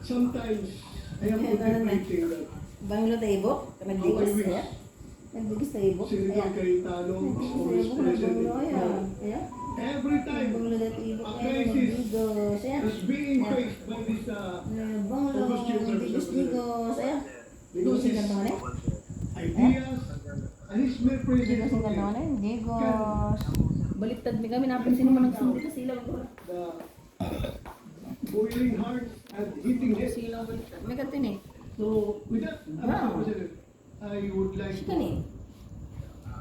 sometimes I am contemplating that Banglo na ibok? Nagdigis siya? Nagdigis na ibok? Senator Cayetano is always present in Pangulo. Every time Banglo na ibok a niya, crisis nagdigos siya. is being faced by this Banglo, August Children digos siya. because his ideas and his mere presence Digos ang ganda na yun, digos. Baliktad mi kami, napansin mo nagsundi sa silaw ko. the boiling heart and hitting head. Silaw baliktad. May katin eh. So with that, Mr. President, I would like Siya ni.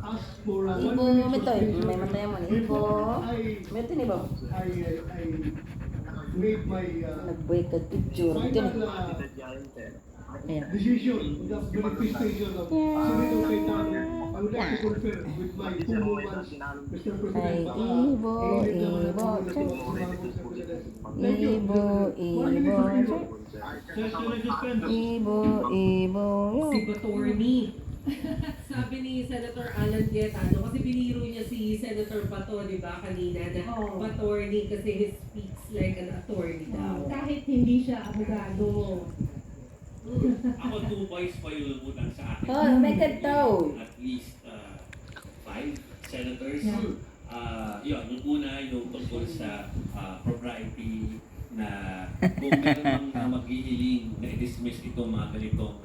ask for a Ibo, 1 minute metoy. suspension. May mataya mo ni Ibo. Before May katin eh ba? I made my Nagboy ka picture. Ito final ni. Ayan. decision, the manifestation of Senator Cayetano. I would like to confer with my two moments, Mr. President. Ay, Ibo, Init naman ang Ibo, Pangulo check. ito, Mr. President. Thank you. Ibo, 1 minute Ibo, suspension. Session is suspended. Ibo, Ibo. Si Batorni. Sabi ni Senator Alan Cayetano, kasi biniro niya si Senator Bato, di ba, kanina, na Batorni kasi he speaks like an attorney daw. Kahit hindi siya abogado. Ako 2 points pa yung lumutang sa akin. Oh, may kataw. At least 5 senators. Yeah. Yun, yung una yung tungkol sa propriety na kung meron mang maghihiling na i-dismiss itong mga ganitong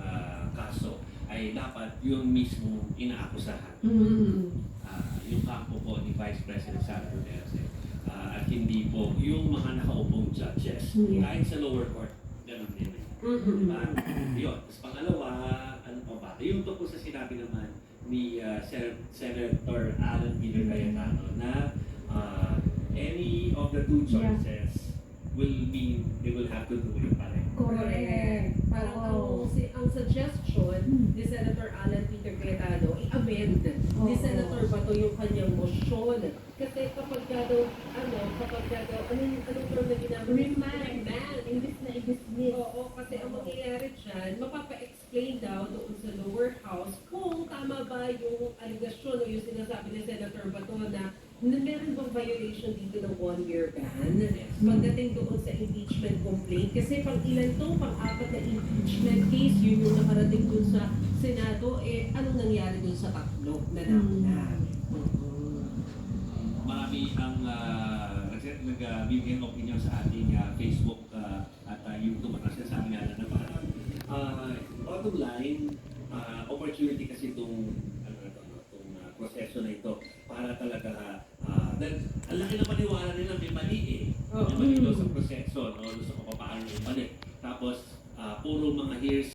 kaso ay dapat yung mismo inaakusahan. Yung kampo po ni Vice President Sara Duterte. At hindi po yung mga nakaupong judges. Kahit sa lower court, ganun din. Diba? Yun. Tapos pangalawa, ano pa ba? Yung tungkol sa sinabi naman ni Senator Alan Peter Cayetano na any of the 2 choices will mean they will have to do it pa rin. Correct. Parang ang suggestion ni Senator Alan Peter Cayetano, i-amend ni Senator Bato yung kanyang motion. Kasi kapag daw, anong term na ginamit? Remand. Imbis na i-dismiss. Oo, kasi ang mangyayari dyan, mapapa-explain daw doon sa lower house kung tama ba yung aligasyon o yung sinasabi ni Senator Bato na meron bang violation dito ng 1-year ban pagdating doon sa impeachment complaint. Kasi pang ilan to, pang-4 na impeachment case, yun yung nakarating doon sa Senado, anong nangyari doon sa 3 na nauna? Marami ang nagbibigay ng opinion sa ating Facebook at YouTube at nasasabi nga na parang bottom line, opportunity kasi itong proseso na ito para talaga dahil ang laki na paniwala nila may mali may mali daw sa proseso, no? Gusto ko paano may mali. Tapos puro mga hearsay